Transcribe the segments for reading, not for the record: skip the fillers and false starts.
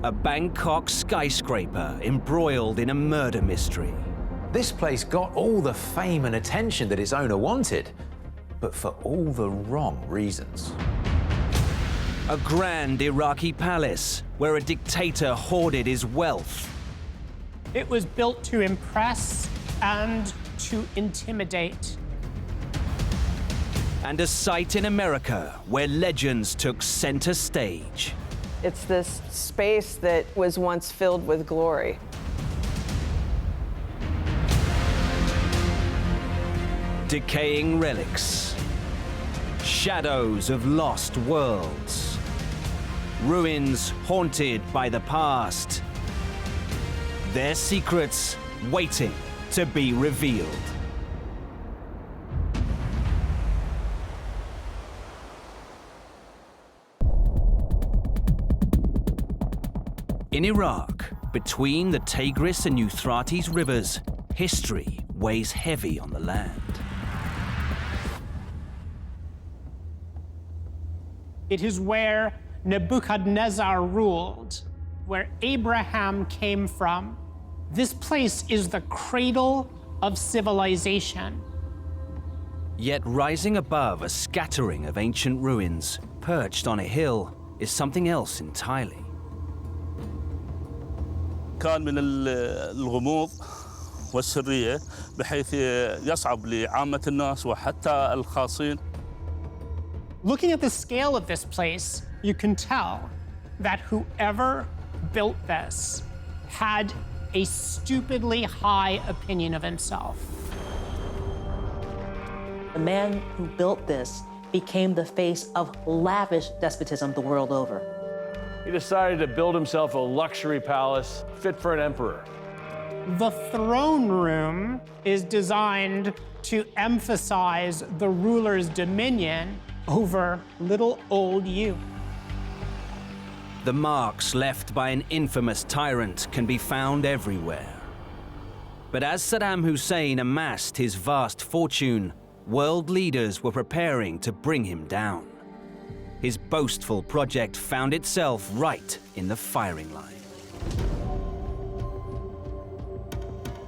A Bangkok skyscraper embroiled in a murder mystery. This place got all the fame and attention that its owner wanted, but for all the wrong reasons. A grand Iraqi palace where a dictator hoarded his wealth. It was built to impress and to intimidate. And a site in America where legends took center stage. It's this space that was once filled with glory. Decaying relics. Shadows of lost worlds. Ruins haunted by the past. Their secrets waiting to be revealed. In Iraq, between the Tigris and Euphrates rivers, history weighs heavy on the land. It is where Nebuchadnezzar ruled, where Abraham came from. This place is the cradle of civilization. Yet rising above a scattering of ancient ruins, perched on a hill, is something else entirely. كان من الغموض والسرية بحيث يصعب لعامة الناس وحتى الخاصين. Looking at the scale of this place, you can tell that whoever built this had a stupidly high opinion of himself. The man who built this became the face of lavish despotism the world over. He decided to build himself a luxury palace fit for an emperor. The throne room is designed to emphasize the ruler's dominion over little old you. The marks left by an infamous tyrant can be found everywhere. But as Saddam Hussein amassed his vast fortune, world leaders were preparing to bring him down. His boastful project found itself right in the firing line.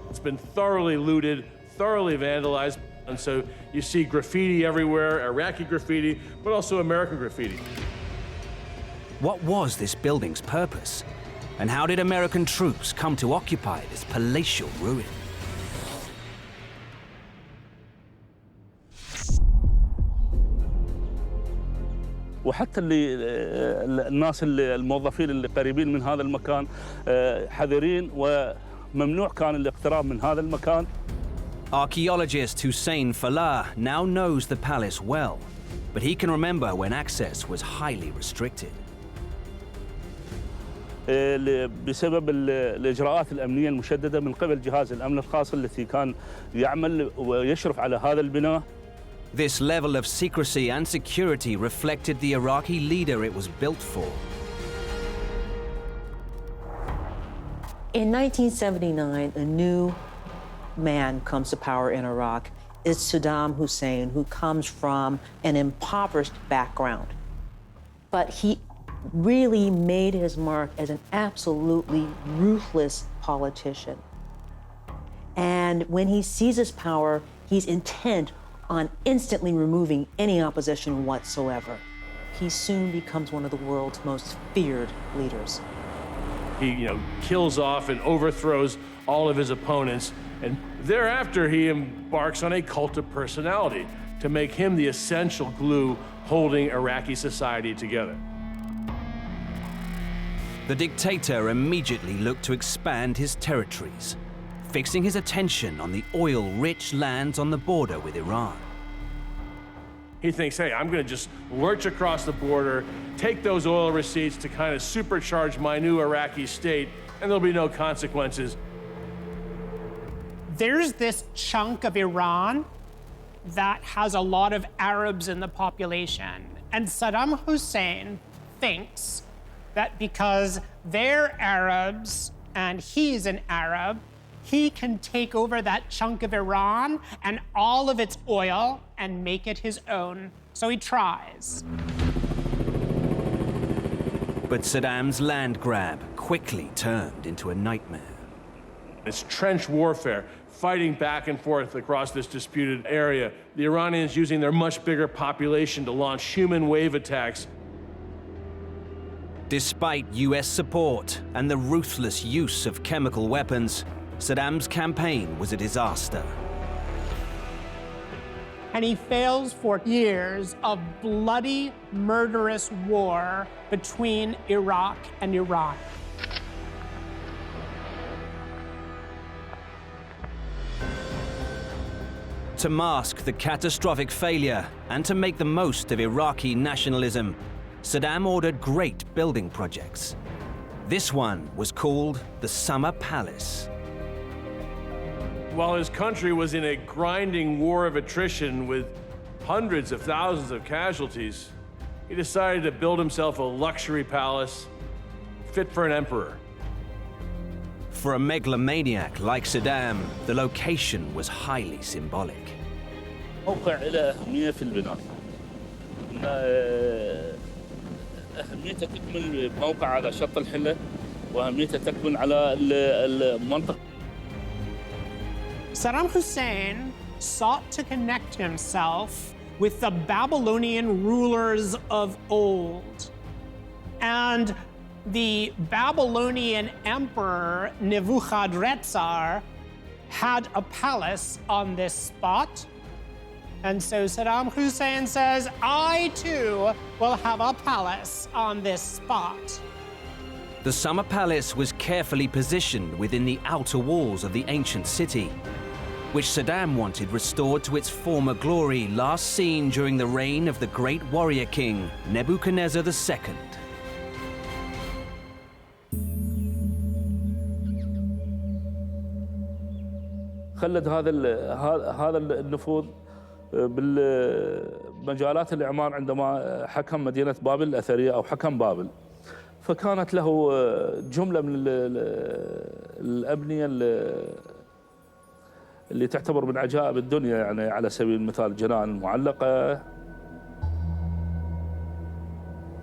It's been thoroughly looted, thoroughly vandalized, and so you see graffiti everywhere, Iraqi graffiti, but also American graffiti. What was this building's purpose? And how did American troops come to occupy this palatial ruin? وحتى الناس الموظفين اللي قريبين من هذا المكان حذرين وممنوع كان الاقتراب من هذا المكان. Archaeologist Hussein Falah now knows the palace well, but he can remember when access was highly restricted. بسبب الإجراءات الأمنية المشددة من قبل جهاز الأمن الخاص التي كان يعمل ويشرف على هذا البناء. This level of secrecy and security reflected the Iraqi leader it was built for. In 1979, a new man comes to power in Iraq. It's Saddam Hussein, who comes from an impoverished background. But he really made his mark as an absolutely ruthless politician. And when he seizes power, he's intent on instantly removing any opposition whatsoever. He soon becomes one of the world's most feared leaders. He, kills off and overthrows all of his opponents, and thereafter he embarks on a cult of personality to make him the essential glue holding Iraqi society together. The dictator immediately looked to expand his territories, fixing his attention on the oil-rich lands on the border with Iran. He thinks, hey, I'm going to just lurch across the border, take those oil receipts to kind of supercharge my new Iraqi state, and there'll be no consequences. There's this chunk of Iran that has a lot of Arabs in the population, and Saddam Hussein thinks that because they're Arabs and he's an Arab, he can take over that chunk of Iran and all of its oil and make it his own. So he tries. But Saddam's land grab quickly turned into a nightmare. It's trench warfare, fighting back and forth across this disputed area. The Iranians using their much bigger population to launch human wave attacks. Despite US support and the ruthless use of chemical weapons, Saddam's campaign was a disaster. And he fails for years of bloody, murderous war between Iraq and Iran. To mask the catastrophic failure and to make the most of Iraqi nationalism, Saddam ordered great building projects. This one was called the Summer Palace. While his country was in a grinding war of attrition with hundreds of thousands of casualties, he decided to build himself a luxury palace fit for an emperor. For a megalomaniac like Saddam, the location was highly symbolic. موقع له أهمية في البناء. أهميته تكمن موقع على شط الحلة وأهميته تكمن على المنطقة. Saddam Hussein sought to connect himself with the Babylonian rulers of old. And the Babylonian emperor Nebuchadnezzar had a palace on this spot. And so Saddam Hussein says, I too will have a palace on this spot. The Summer Palace was carefully positioned within the outer walls of the ancient city, which Saddam wanted restored to its former glory last seen during the reign of the great warrior king, Nebuchadnezzar II. خلد هذا النفوذ بالمجالات الإعمار عندما حكم مدينة بابل الأثرية أو حكم بابل، فكانت له جملة من الأبنية اللي تعتبر من عجائب الدنيا، يعني على سبيل المثال الجنان المعلقة.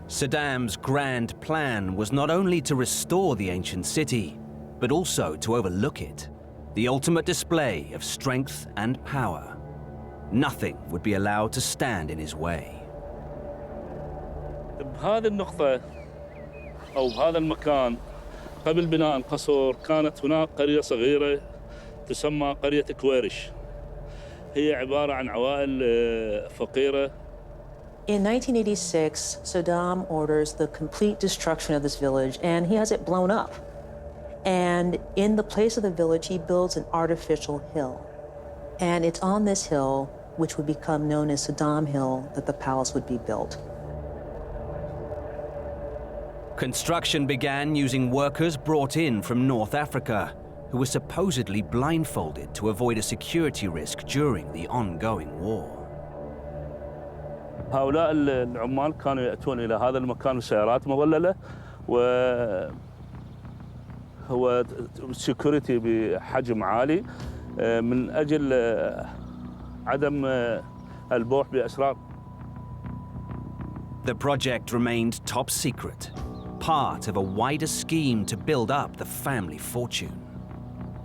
Saddam's grand plan was not only to restore the ancient city, but also to overlook it, the ultimate display of strength and power. Nothing would be allowed to stand in his way. بهذه النقطة أو بهذا المكان قبل بناء القصر كانت هناك قرية صغيرة تسمى قرية كويرش. هي عبارة عن عوائل فقيرة. In 1986, Saddam orders the complete destruction of this village, and he has it blown up. And in the place of the village, he builds an artificial hill. And it's on this hill, which would become known as Saddam Hill, that the palace would be built. Construction began using workers brought in from North Africa, who were supposedly blindfolded to avoid a security risk during the ongoing war. هؤلاء العمال كانوا يأتون إلى هذا المكان بسيارات مظللة، وهو سيكوريتي بحجم عالي من أجل عدم البوح بأسرار. The project remained top secret, part of a wider scheme to build up the family fortune.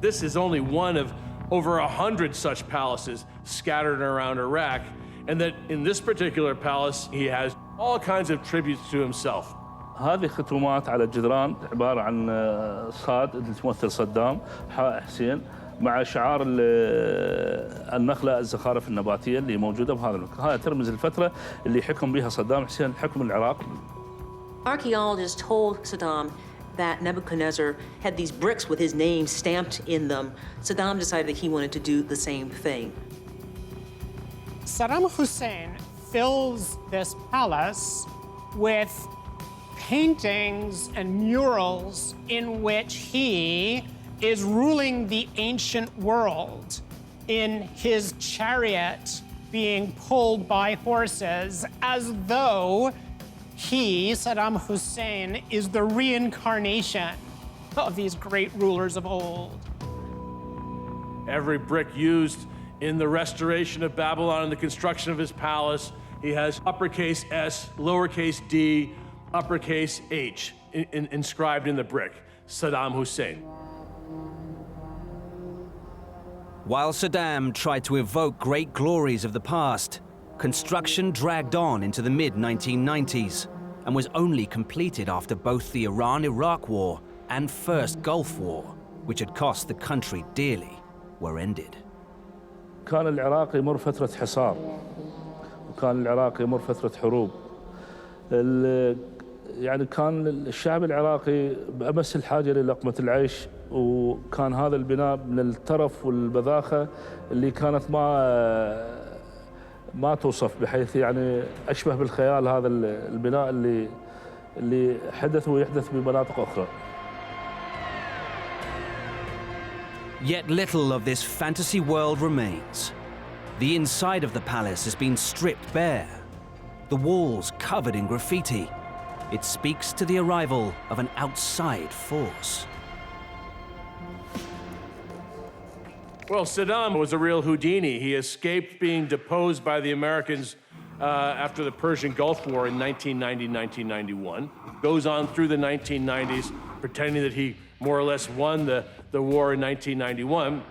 This is only one of over 100 such palaces scattered around Iraq, and that in this particular palace, he has all kinds of tributes to himself. هذه ختومات على الجدران عبارة عن صاد اللي تمثل صدام حسين مع شعار النخلة الزخارف النباتية اللي موجودة بهذا المكان. هذا ترمز الفترة اللي حكم بها صدام حسين حكم العراق. Archaeologists told Saddam that Nebuchadnezzar had these bricks with his name stamped in them. Saddam decided that he wanted to do the same thing. Saddam Hussein fills this palace with paintings and murals in which he is ruling the ancient world in his chariot being pulled by horses, as though he, Saddam Hussein, is the reincarnation of these great rulers of old. Every brick used in the restoration of Babylon and the construction of his palace, he has uppercase S, lowercase d, uppercase H inscribed in the brick, Saddam Hussein. While Saddam tried to evoke great glories of the past, construction dragged on into the mid-1990s and was only completed after both the Iran-Iraq War and First Gulf War, which had cost the country dearly, were ended. كان العراق يمر فترة حصار وكان العراق يمر فترة حروب. يعني كان الشعب العراقي بأمس الحاجة للقمة العيش، وكان هذا البناء من الترف والبذاخة اللي كانت ما توصف، بحيث يعني أشبه بالخيال هذا البناء اللي حدث ويحدث بمناطق أخرى. Yet little of this fantasy world remains. The inside of the palace has been stripped bare, the walls covered in graffiti. It speaks to the arrival of an outside force. Well, Saddam was a real Houdini. He escaped being deposed by the Americans after the Persian Gulf War in 1990-1991. Goes on through the 1990s, pretending that he more or less won the war in 1991.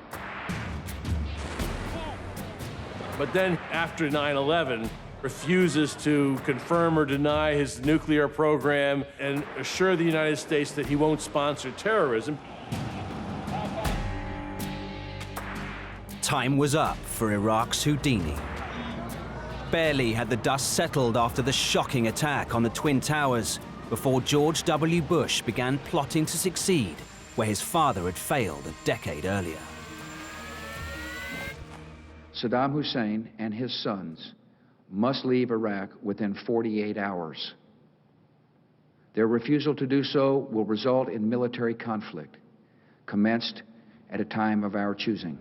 But then after 9/11, refuses to confirm or deny his nuclear program and assure the United States that he won't sponsor terrorism. Time was up for Iraq's Houdini. Barely had the dust settled after the shocking attack on the Twin Towers before George W. Bush began plotting to succeed where his father had failed a decade earlier. Saddam Hussein and his sons must leave Iraq within 48 hours. Their refusal to do so will result in military conflict, commenced at a time of our choosing.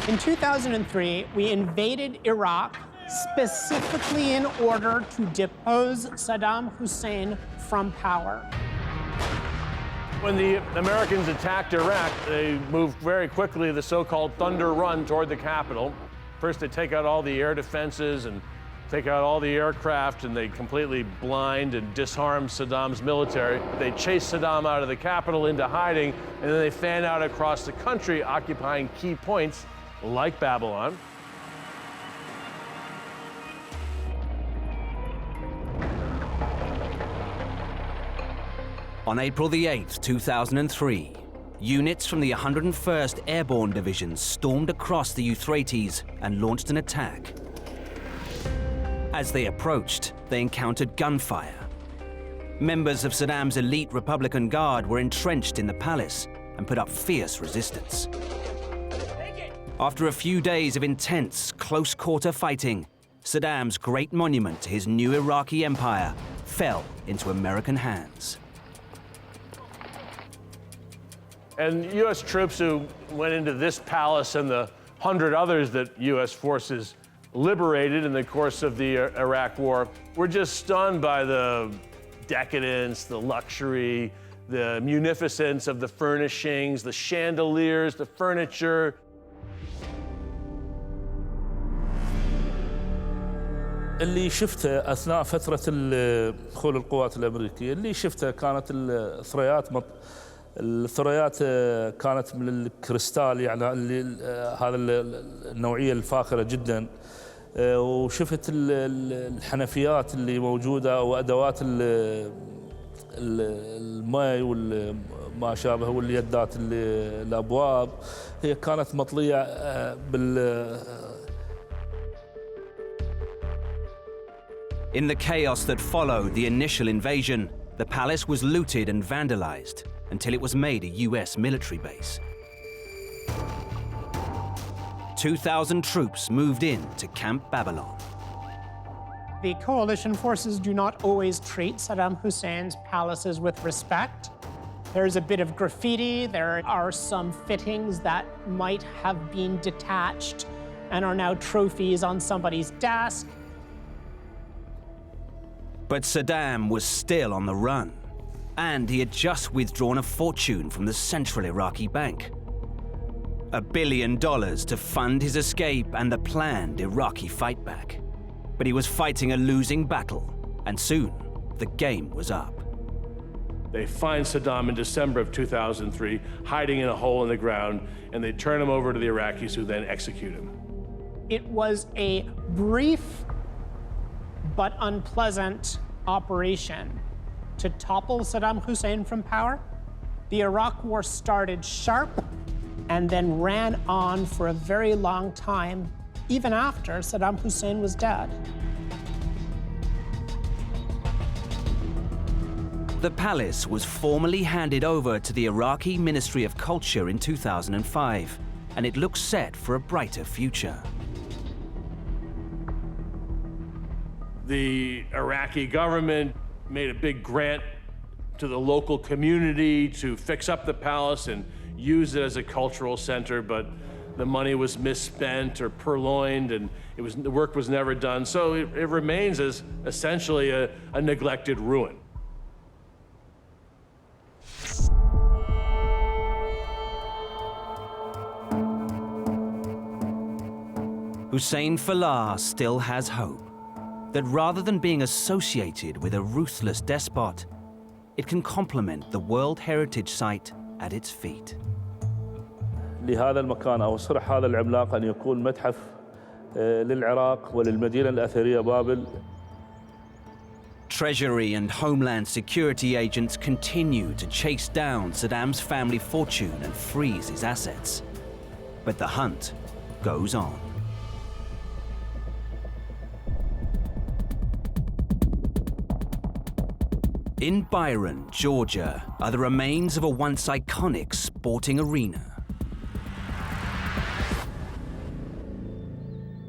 In 2003, we invaded Iraq specifically in order to depose Saddam Hussein from power. When the Americans attacked Iraq, they moved very quickly the so-called Thunder Run toward the capital. First, they take out all the air defenses and take out all the aircraft, and they completely blind and disarm Saddam's military. They chase Saddam out of the capital into hiding, and then they fan out across the country, occupying key points like Babylon. On April the 8th, 2003, units from the 101st Airborne Division stormed across the Euphrates and launched an attack. As they approached, they encountered gunfire. Members of Saddam's elite Republican Guard were entrenched in the palace and put up fierce resistance. After a few days of intense, close-quarter fighting, Saddam's great monument to his new Iraqi empire fell into American hands. And U.S. troops who went into this palace and the 100 others that U.S. forces liberated in the course of the Iraq War were just stunned by the decadence, the luxury, the munificence of the furnishings, the chandeliers, the furniture. اللي شفته أثناء فترة دخول القوات الأمريكية، اللي شفته كانت الثريات كانت من الكريستال، يعني هذا النوعية الفاخرة جدا. وشفت الحنفيات اللي موجودة وأدوات الماء وما شابه واليدات الأبواب، هي كانت مطلية In the chaos that followed the initial invasion, the palace was looted and vandalized until it was made a US military base. 2,000 troops moved in to Camp Babylon. The coalition forces do not always treat Saddam Hussein's palaces with respect. There's a bit of graffiti. There are some fittings that might have been detached and are now trophies on somebody's desk. But Saddam was still on the run, and he had just withdrawn a fortune from the central Iraqi bank. $1 billion to fund his escape and the planned Iraqi fight back. But he was fighting a losing battle, and soon the game was up. They find Saddam in December of 2003, hiding in a hole in the ground, and they turn him over to the Iraqis, who then execute him. It was a brief but unpleasant operation to topple Saddam Hussein from power. The Iraq War started sharp and then ran on for a very long time, even after Saddam Hussein was dead. The palace was formally handed over to the Iraqi Ministry of Culture in 2005, and it looks set for a brighter future. The Iraqi government made a big grant to the local community to fix up the palace and use it as a cultural center, but the money was misspent or purloined, and the work was never done. So it remains as essentially a neglected ruin. Hussein Fallah still has hope that rather than being associated with a ruthless despot, it can complement the World Heritage Site at its feet. لهذا المكان أو الصرح هذا العملاق أن يكون متحف للعراق وللمدينة الأثرية بابل. Treasury and Homeland Security agents continue to chase down Saddam's family fortune and freeze his assets. But the hunt goes on. In Byron, Georgia, are the remains of a once iconic sporting arena.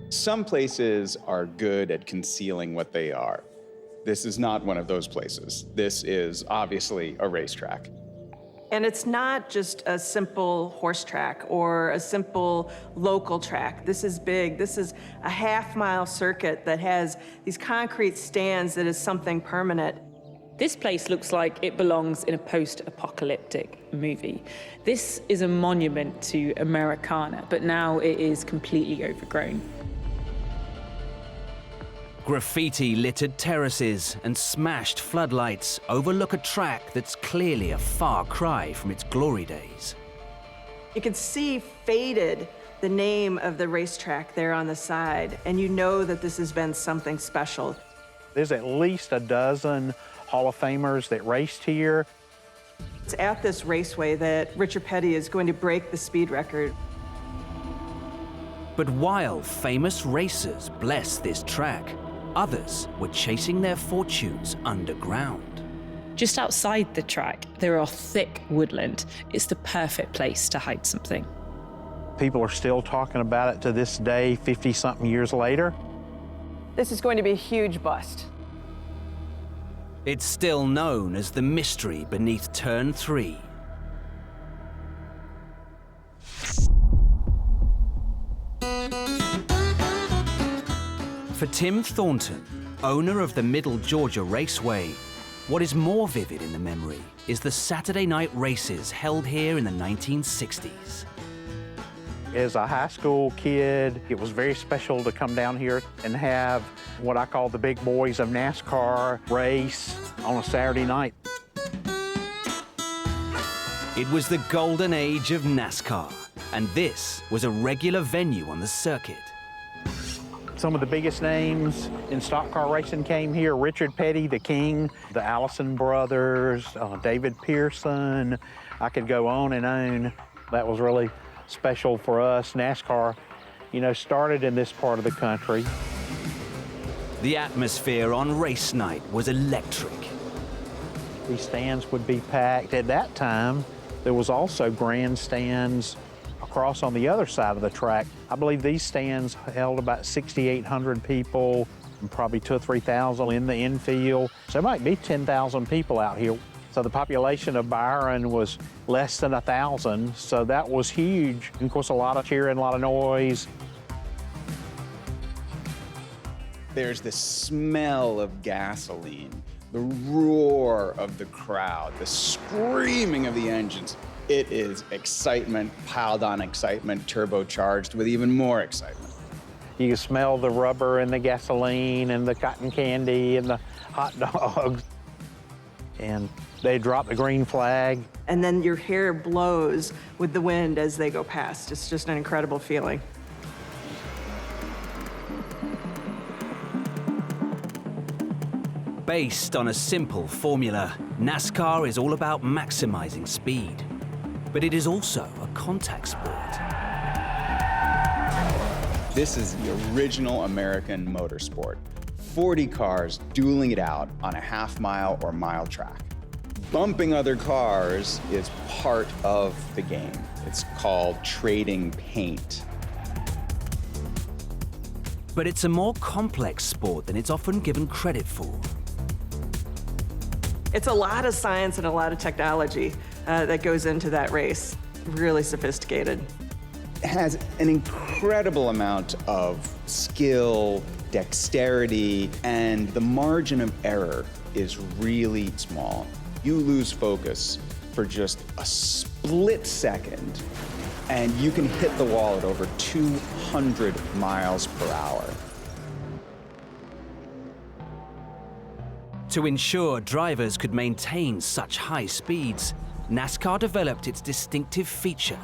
Some places are good at concealing what they are. This is not one of those places. This is obviously a racetrack. And it's not just a simple horse track or a simple local track. This is big. This is a half-mile circuit that has these concrete stands that is something permanent. This place looks like it belongs in a post-apocalyptic movie. This is a monument to Americana, but now it is completely overgrown. Graffiti-littered terraces and smashed floodlights overlook a track that's clearly a far cry from its glory days. You can see faded the name of the racetrack there on the side, and you know that this has been something special. There's at least a dozen Hall of Famers that raced here. It's at this raceway that Richard Petty is going to break the speed record. But while famous racers bless this track, others were chasing their fortunes underground. Just outside the track, there are thick woodland. It's the perfect place to hide something. People are still talking about it to this day, 50-something years later. This is going to be a huge bust. It's still known as the mystery beneath Turn 3. For Tim Thornton, owner of the Middle Georgia Raceway, what is more vivid in the memory is the Saturday night races held here in the 1960s. As a high school kid, it was very special to come down here and have what I call the big boys of NASCAR race on a Saturday night. It was the golden age of NASCAR, and this was a regular venue on the circuit. Some of the biggest names in stock car racing came here. Richard Petty, the King, the Allison brothers, David Pearson. I could go on and on. That was really special for us. NASCAR, started in this part of the country. The atmosphere on race night was electric. These stands would be packed. At that time, there was also grandstands across on the other side of the track. I believe these stands held about 6,800 people, and probably 2,000 or 3,000 in the infield. So there might be 10,000 people out here. So the population of Byron was less than 1,000, so that was huge. And of course, a lot of cheering, a lot of noise. There's the smell of gasoline, the roar of the crowd, the screaming of the engines. It is excitement piled on excitement, turbocharged with even more excitement. You can smell the rubber and the gasoline and the cotton candy and the hot dogs. and they drop the green flag. And then your hair blows with the wind as they go past. It's just an incredible feeling. Based on a simple formula, NASCAR is all about maximizing speed. But it is also a contact sport. This is the original American motorsport. 40 cars dueling it out on a half-mile or mile track. Bumping other cars is part of the game. It's called trading paint. But it's a more complex sport than it's often given credit for. It's a lot of science and a lot of technology that goes into that race. Really sophisticated. It has an incredible amount of skill, dexterity, and the margin of error is really small. You lose focus for just a split second, and you can hit the wall at over 200 miles per hour. To ensure drivers could maintain such high speeds, NASCAR developed its distinctive feature,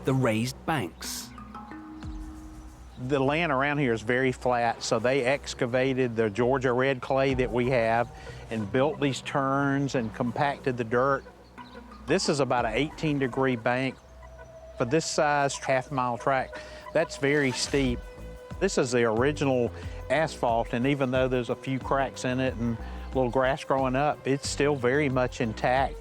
the raised banks. The land around here is very flat, so they excavated the Georgia red clay that we have and built these turns and compacted the dirt. This is about an 18-degree bank. For this size half-mile track, that's very steep. This is the original asphalt, and even though there's a few cracks in it and little grass growing up, it's still very much intact.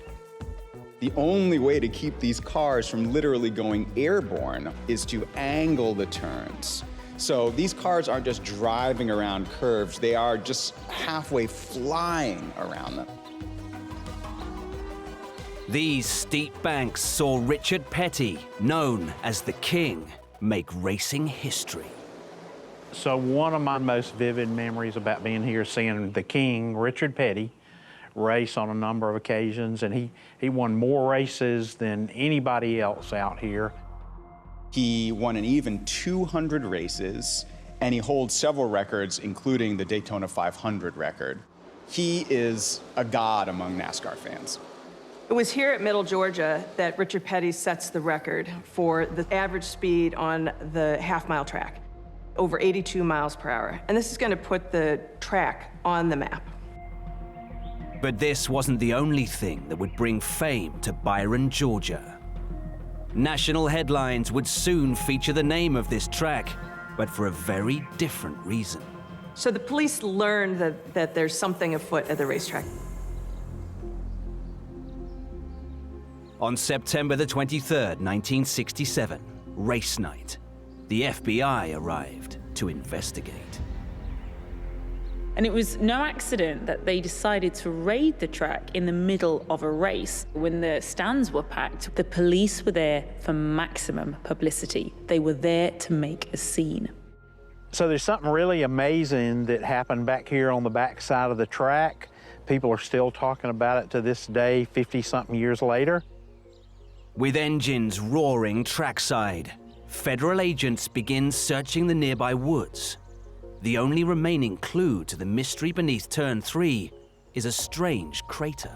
The only way to keep these cars from literally going airborne is to angle the turns. So these cars aren't just driving around curves, they are just halfway flying around them. These steep banks saw Richard Petty, known as the King, make racing history. So one of my most vivid memories about being here, seeing the King, Richard Petty, race on a number of occasions, and he won more races than anybody else out here. He won an even 200 races, and he holds several records, including the Daytona 500 record. He is a god among NASCAR fans. It was here at Middle Georgia that Richard Petty sets the record for the average speed on the half-mile track, over 82 miles per hour. And this is going to put the track on the map. But this wasn't the only thing that would bring fame to Byron, Georgia. National headlines would soon feature the name of this track, but for a very different reason. So the police learned that there's something afoot at the racetrack. On September the 23rd, 1967, race night, the FBI arrived to investigate. And it was no accident that they decided to raid the track in the middle of a race. When the stands were packed, the police were there for maximum publicity. They were there to make a scene. So there's something really amazing that happened back here on the back side of the track. People are still talking about it to this day, 50-something years later. With engines roaring trackside, federal agents begin searching the nearby woods. The only remaining clue to the mystery beneath Turn 3 is a strange crater.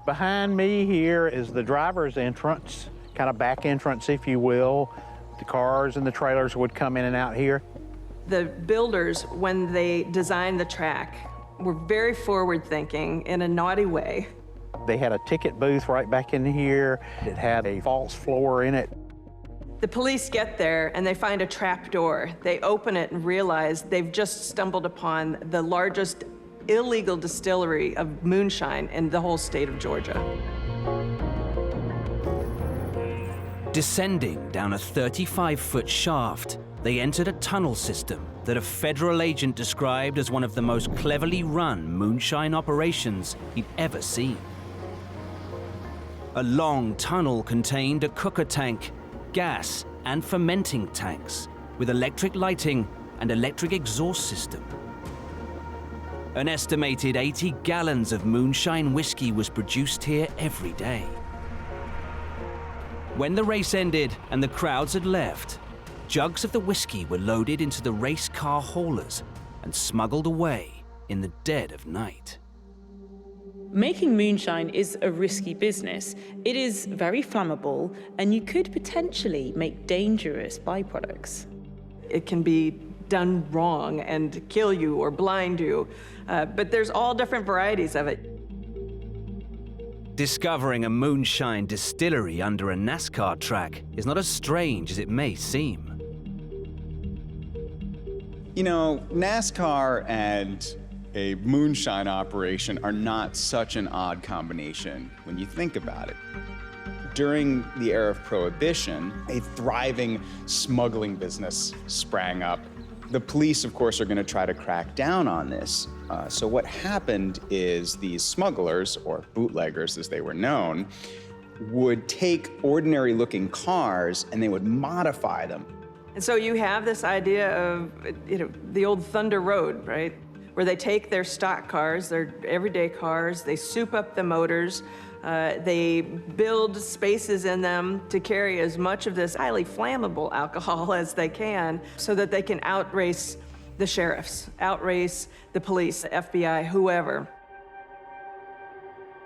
Behind me here is the driver's entrance, kind of back entrance, if you will. The cars and the trailers would come in and out here. The builders, when they designed the track, were very forward-thinking in a naughty way. They had a ticket booth right back in here. It had a false floor in it. The police get there and they find a trap door. They open it and realize they've just stumbled upon the largest illegal distillery of moonshine in the whole state of Georgia. Descending down a 35-foot shaft, they entered a tunnel system that a federal agent described as one of the most cleverly run moonshine operations he'd ever seen. A long tunnel contained a cooker tank, gas and fermenting tanks with electric lighting and electric exhaust system. An estimated 80 gallons of moonshine whiskey was produced here every day. When the race ended and the crowds had left, jugs of the whiskey were loaded into the race car haulers and smuggled away in the dead of night. Making moonshine is a risky business. It is very flammable, and you could potentially make dangerous byproducts. It can be done wrong and kill you or blind you, but there's all different varieties of it. Discovering a moonshine distillery under a NASCAR track is not as strange as it may seem. You know, NASCAR and a moonshine operation are not such an odd combination when you think about it. During the era of Prohibition, a thriving smuggling business sprang up. The police, of course, are going to try to crack down on this. So what happened is these smugglers, or bootleggers as they were known, would take ordinary-looking cars and they would modify them. And so you have this idea of, the old Thunder Road, right? Where they take their stock cars, their everyday cars, they soup up the motors, they build spaces in them to carry as much of this highly flammable alcohol as they can so that they can outrace the sheriffs, outrace the police, the FBI, whoever.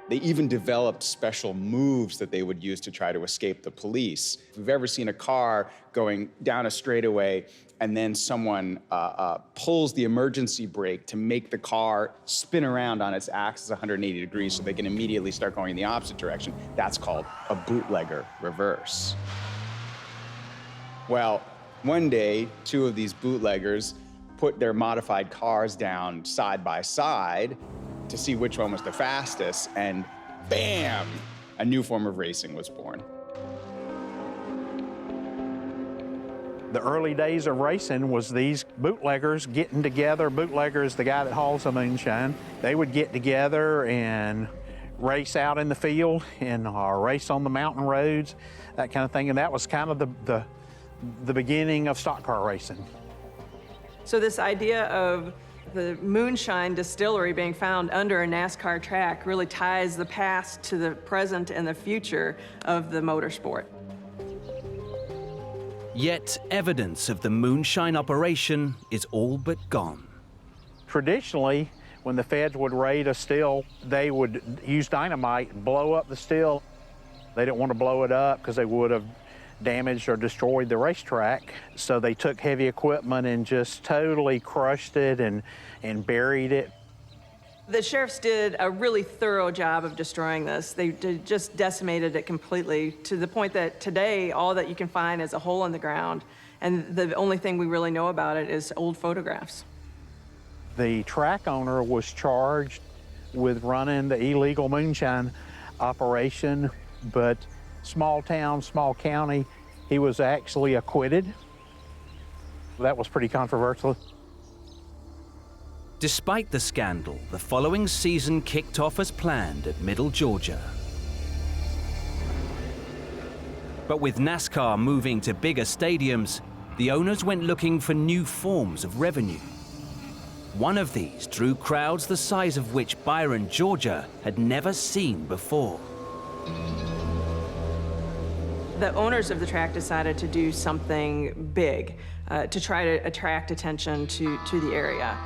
They even developed special moves that they would use to try to escape the police. If you've ever seen a car going down a straightaway and then someone pulls the emergency brake to make the car spin around on its axis 180 degrees so they can immediately start going in the opposite direction, that's called a bootlegger reverse. Well, one day, two of these bootleggers put their modified cars down side by side to see which one was the fastest, and bam, a new form of racing was born. The early days of racing was these bootleggers getting together. Bootlegger is the guy that hauls the moonshine. They would get together and race out in the field and race on the mountain roads, that kind of thing. And that was kind of the beginning of stock car racing. So this idea of the moonshine distillery being found under a NASCAR track really ties the past to the present and the future of the motorsport. Yet evidence of the moonshine operation is all but gone. Traditionally, when the feds would raid a still, they would use dynamite and blow up the still. They didn't want to blow it up because they would have damaged or destroyed the racetrack. So they took heavy equipment and just totally crushed it and buried it. The sheriffs did a really thorough job of destroying this. They just decimated it completely to the point that today all that you can find is a hole in the ground, and the only thing we really know about it is old photographs. The track owner was charged with running the illegal moonshine operation, but small town, small county, he was actually acquitted. That was pretty controversial. Despite the scandal, the following season kicked off as planned at Middle Georgia. But with NASCAR moving to bigger stadiums, the owners went looking for new forms of revenue. One of these drew crowds the size of which Byron, Georgia had never seen before. The owners of the track decided to do something big to try to attract attention to the area.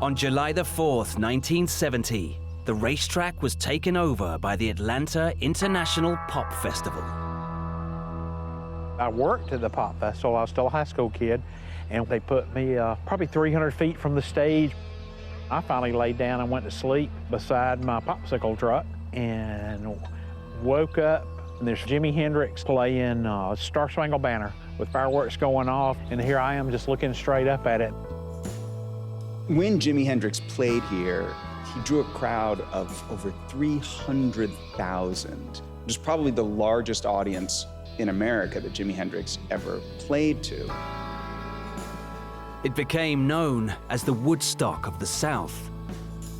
On July the 4th, 1970, the racetrack was taken over by the Atlanta International Pop Festival. I worked at the Pop Festival. I was still a high school kid, and they put me probably 300 feet from the stage. I finally laid down and went to sleep beside my popsicle truck and woke up, and there's Jimi Hendrix playing Star Spangled Banner with fireworks going off, and here I am just looking straight up at it. When Jimi Hendrix played here, he drew a crowd of over 300,000, which is probably the largest audience in America that Jimi Hendrix ever played to. It became known as the Woodstock of the South.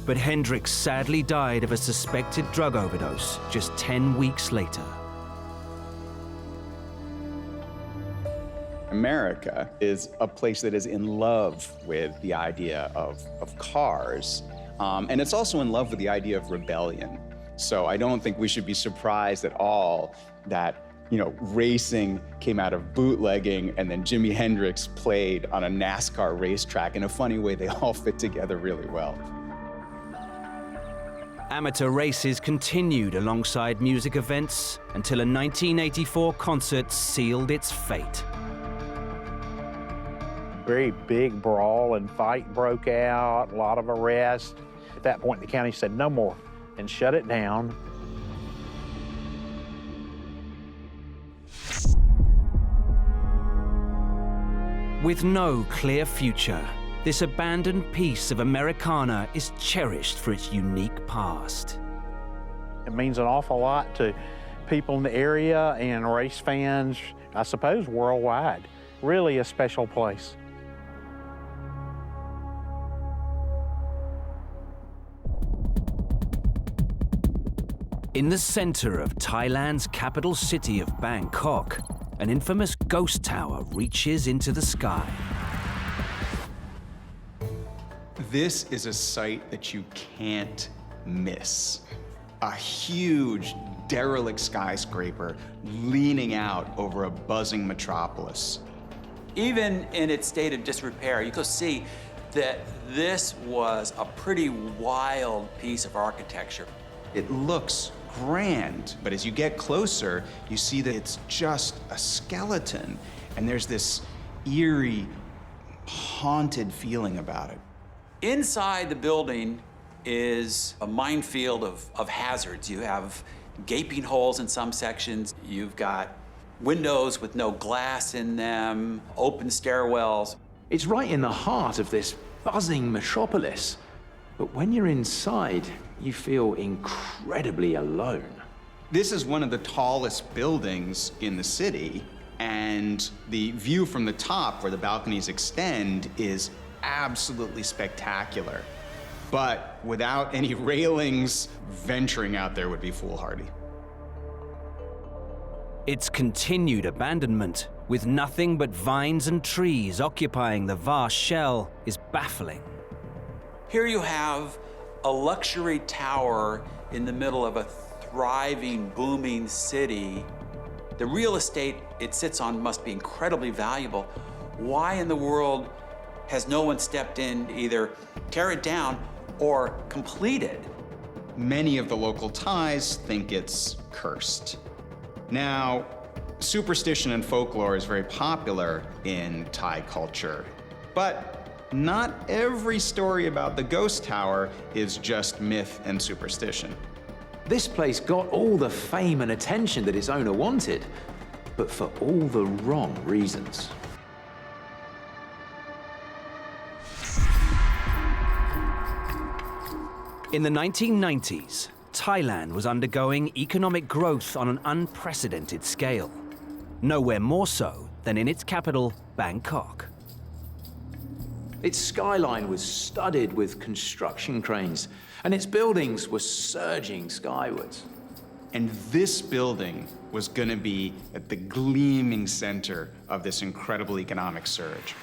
But Hendrix sadly died of a suspected drug overdose just 10 weeks later. America is a place that is in love with the idea of cars, and it's also in love with the idea of rebellion. So I don't think we should be surprised at all that, racing came out of bootlegging, and then Jimi Hendrix played on a NASCAR racetrack. In a funny way, they all fit together really well. Amateur races continued alongside music events until a 1984 concert sealed its fate. Very big brawl and fight broke out, a lot of arrests. At that point, the county said no more and shut it down. With no clear future, this abandoned piece of Americana is cherished for its unique past. It means an awful lot to people in the area and race fans, I suppose, worldwide. Really a special place. In the center of Thailand's capital city of Bangkok, an infamous ghost tower reaches into the sky. This is a sight that you can't miss. A huge, derelict skyscraper leaning out over a buzzing metropolis. Even in its state of disrepair, you can see that this was a pretty wild piece of architecture. It looks grand, but as you get closer, you see that it's just a skeleton, and there's this eerie, haunted feeling about it. Inside the building is a minefield of hazards. You have gaping holes in some sections. You've got windows with no glass in them, open stairwells. It's right in the heart of this buzzing metropolis. But when you're inside, you feel incredibly alone. This is one of the tallest buildings in the city, and the view from the top where the balconies extend is absolutely spectacular. But without any railings, venturing out there would be foolhardy. Its continued abandonment, with nothing but vines and trees occupying the vast shell, is baffling. Here you have a luxury tower in the middle of a thriving, booming city. The real estate it sits on must be incredibly valuable. Why in the world has no one stepped in to either tear it down or complete it? Many of the local Thais think it's cursed. Now, superstition and folklore is very popular in Thai culture, but not every story about the ghost tower is just myth and superstition. This place got all the fame and attention that its owner wanted, but for all the wrong reasons. In the 1990s, Thailand was undergoing economic growth on an unprecedented scale. Nowhere more so than in its capital, Bangkok. Its skyline was studded with construction cranes, and its buildings were surging skywards. And this building was going to be at the gleaming center of this incredible economic surge.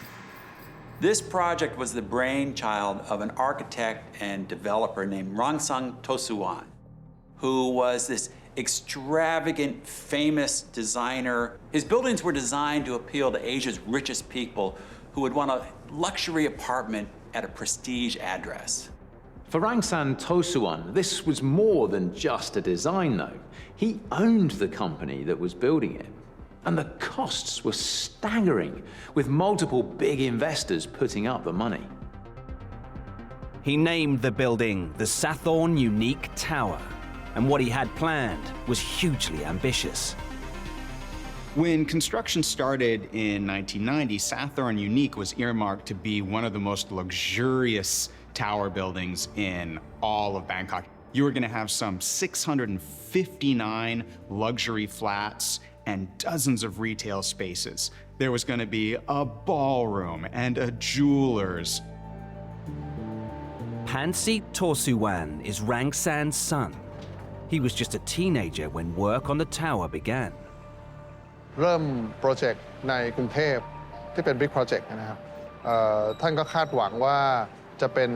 This project was the brainchild of an architect and developer named Rangsang Tosuwan, who was this extravagant, famous designer. His buildings were designed to appeal to Asia's richest people who would want a luxury apartment at a prestige address. For Rangsang Tosuwan, this was more than just a design, though. He owned the company that was building it. And the costs were staggering, with multiple big investors putting up the money. He named the building the Sathorn Unique Tower, and what he had planned was hugely ambitious. When construction started in 1990, Sathorn Unique was earmarked to be one of the most luxurious tower buildings in all of Bangkok. You were going to have some 659 luxury flats and dozens of retail spaces. There was going to be a ballroom and a jeweler's. Pansit Torsuwan is Rangsang's son. He was just a teenager when work on the tower began. เริ่มโปรเจกต์ในกรุงเทพที่เป็นบิ๊กโปรเจกต์นะครับท่านก็คาดหวังว่าจะเป็น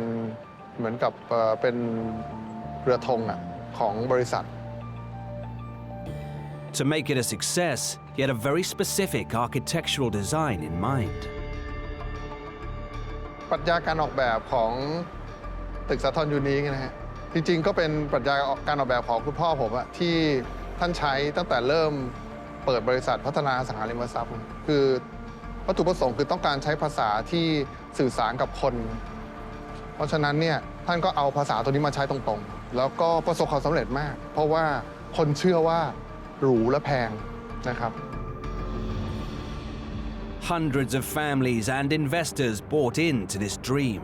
เหมือนกับเป็นเรือธงของบริษัท To make it a success, he had a very specific architectural design in mind. ปรัชญาการออกแบบของตึกสาทรยูนิคนะฮะท จริงๆก็เป็นปรัชญาการออกแบบของคุณพ่อผมอะที่ท่านใช้ตั้งแต่เริ่มเปิดบริษัทพัฒนาอสังหาริมทรัพย์คือวัตถุประสงค์คือต้องการใช้ภาษาที่สื่อสารกับคน เพราะฉะนั้นเนี่ยท่านก็เอาภาษาตัวนี้มาใช้ตรงๆแล้วก็ประสบความสำเร็จมากเพราะว่าคนเชื่อว่าหรูและแพงนะครับ Hundreds of families and investors bought into this dream.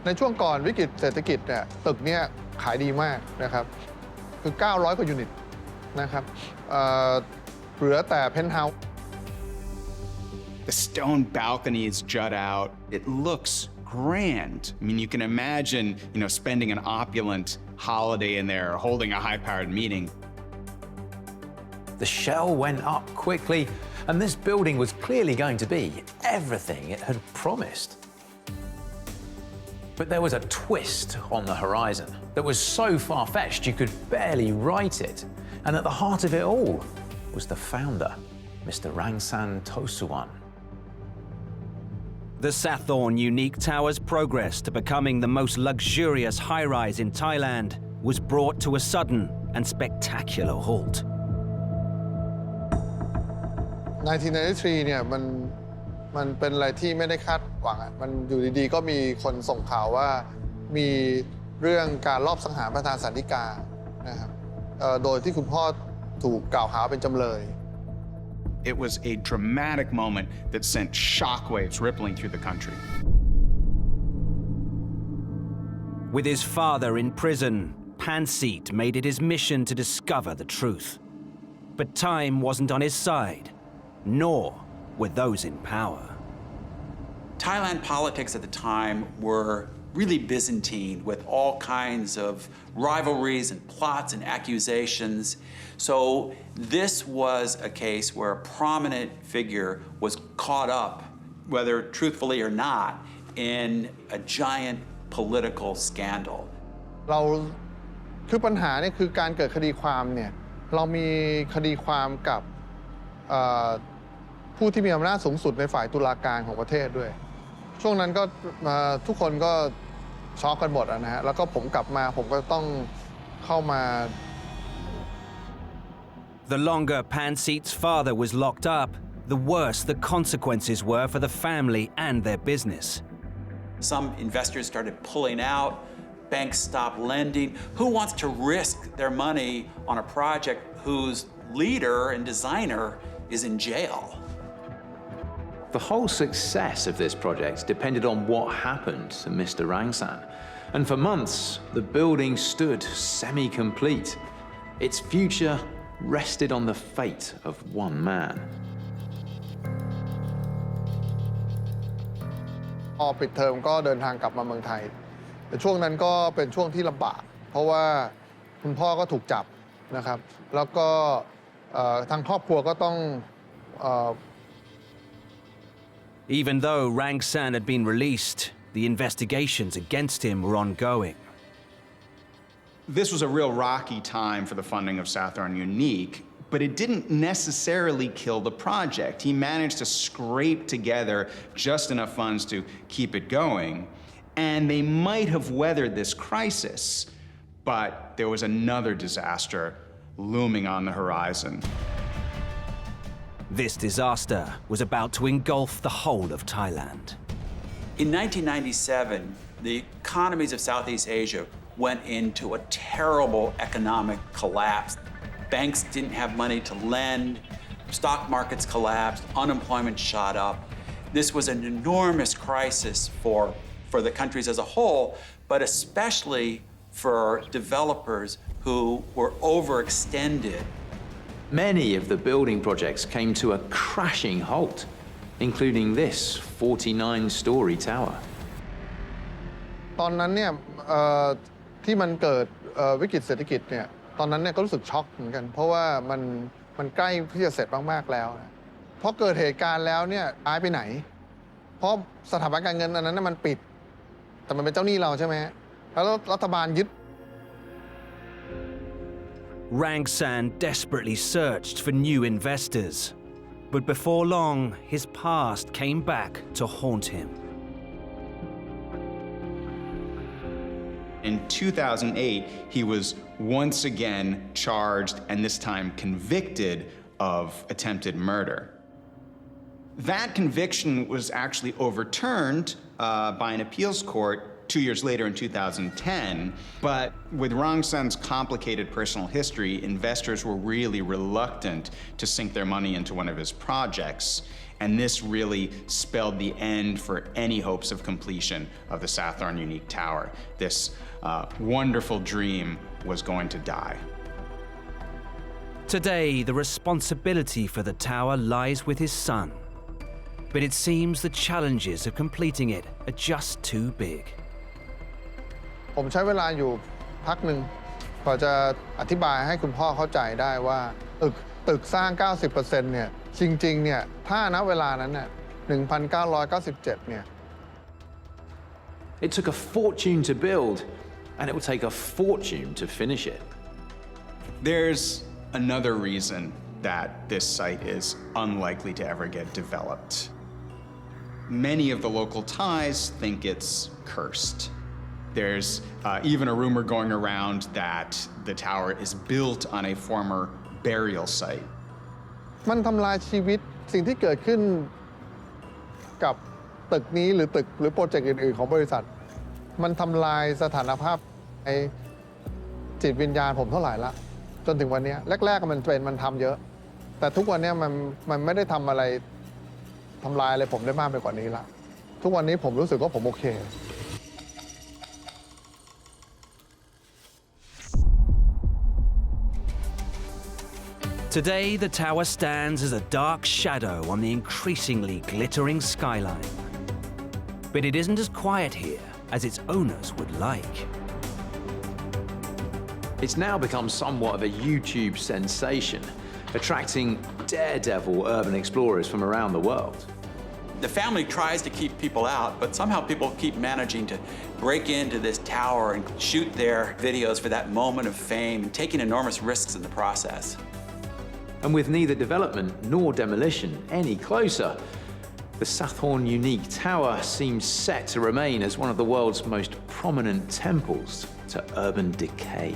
ในช่วงก่อนวิกฤตเศรษฐกิจเนี่ยตึกเนี่ยขายดีมากนะครับคือ900กว่ายูนิตนะครับเหลือแต่เพนท์เฮาส์ The stone balconies jut out. It looks grand. I mean, you can imagine, spending an opulent holiday in there, holding a high-powered meeting. The shell went up quickly, and this building was clearly going to be everything it had promised. But there was a twist on the horizon that was so far-fetched you could barely write it. And at the heart of it all was the founder, Mr. Rangsan Tosuwan. The Sathorn Unique Tower's progress to becoming the most luxurious high-rise in Thailand was brought to a sudden and spectacular halt. 1993เนี่ยมันเป็นอะไรที่ไม่ได้คาดหวังมันอยู่ดีๆก็มีคนส่งข่าวว่ามีเรื่องการลอบสังหารประธานศาลฎีกานะครับโดยที่คุณพ่อถูกกล่าวหาเป็นจำเลย It was a dramatic moment that sent shockwaves rippling through the country. With his father in prison, Panseet made it his mission to discover the truth. But time wasn't on his side, nor were those in power. Thailand politics at the time were really Byzantine, with all kinds of rivalries and plots and accusations. So this was a case where a prominent figure was caught up, whether truthfully or not, in a giant political scandal. คือปัญหาเนี่ยคือการเกิดคดีความเนี่ยเรามีคดีความกับผู้ที่มีอำนาจสูงสุดในฝ่ายตุลาการของประเทศด้วยช่วงนั้นก็ทุกคนก็ช็อกกันหมดนะฮะแล้วก็ผมกลับมาผมก็ต้องเข้ามา The longer Panseet's father was locked up, the worse the consequences were for the family and their business. Some investors started pulling out. Banks stopped lending. Who wants to risk their money on a project whose leader and designer is in jail? The whole success of this project depended on what happened to Mr. Rangsan. And for months, the building stood semi-complete. Its future rested on the fate of one man. พอปิดเทอมก็เดินทางกลับมาเมืองไทยแต่ช่วงนั้นก็เป็นช่วงที่ลำบากเพราะว่าคุณพ่อก็ถูกจับนะครับแล้วก็ทางครอบครัวก็ต้องEven though Rangsan had been released, the investigations against him were ongoing. This was a real rocky time for the funding of Sathorn Unique, but it didn't necessarily kill the project. He managed to scrape together just enough funds to keep it going, and they might have weathered this crisis, but there was another disaster looming on the horizon. This disaster was about to engulf the whole of Thailand. In 1997, the economies of Southeast Asia went into a terrible economic collapse. Banks didn't have money to lend, stock markets collapsed, unemployment shot up. This was an enormous crisis for the countries as a whole, but especially for developers who were overextended. Many of the building projects came to a crashing halt, including this 49-story tower. ตอนนั้นเนี่ยที่มันเกิดวิกฤตเศรษฐกิจเนี่ยตอนนั้นเนี่ยก็รู้สึกช็อกเหมือนกันเพราะว่ามันใกล้ที่จะเสร็จมากๆแล้วนะพอเกิดเหตุการณ์แล้วเนี่ยย้ายไปไหนเพราะสถาบันการเงินอันนั้นมันปิดแต่มันเป็นเจ้าหนี้เราใช่ไหมแล้วรัฐบาลยึด Rangsan desperately searched for new investors, but before long, his past came back to haunt him. In 2008, he was once again charged and this time convicted of attempted murder. That conviction was actually overturned by an appeals court 2 years later in 2010, but with Rong Sun's complicated personal history, investors were really reluctant to sink their money into one of his projects, and this really spelled the end for any hopes of completion of the Southorn Unique Tower. This wonderful dream was going to die. Today, the responsibility for the tower lies with his son, but it seems the challenges of completing it are just too big. ผมใช้เวลาอยู่พักหนึ่งกว่าจะอธิบายให้คุณพ่อเข้าใจได้ว่าตึกสร้าง 90% เนี่ยจริงๆเนี่ยถ้าณเวลานั้นเนี่ย1997 เนี่ย It took a fortune to build, and it will take a fortune to finish it. There's another reason that this site is unlikely to ever get developed. Many of the local Thais think it's cursed. There's even a rumor going around that the tower is built on a former burial site. มันทำลายชีวิตสิ่งที่เกิดขึ้นกับตึกนี้หรือตึกหรือโปรเจกต์อื่นๆของบริษัทมันทำลายสถานภาพในจิตวิญญาณผมเท่าไหร่ละจนถึงวันนี้แรกๆมันทำเยอะแต่ทุกวันนี้มันไม่ได้ทำอะไรทำลายอะไรผมได้มากไปกว่านี้ละทุกวันนี้ผมรู้สึกว่าผมโอเค Today, the tower stands as a dark shadow on the increasingly glittering skyline. But it isn't as quiet here as its owners would like. It's now become somewhat of a YouTube sensation, attracting daredevil urban explorers from around the world. The family tries to keep people out, but somehow people keep managing to break into this tower and shoot their videos for that moment of fame and taking enormous risks in the process. And with neither development nor demolition any closer, the Southorn Unique Tower seems set to remain as one of the world's most prominent temples to urban decay.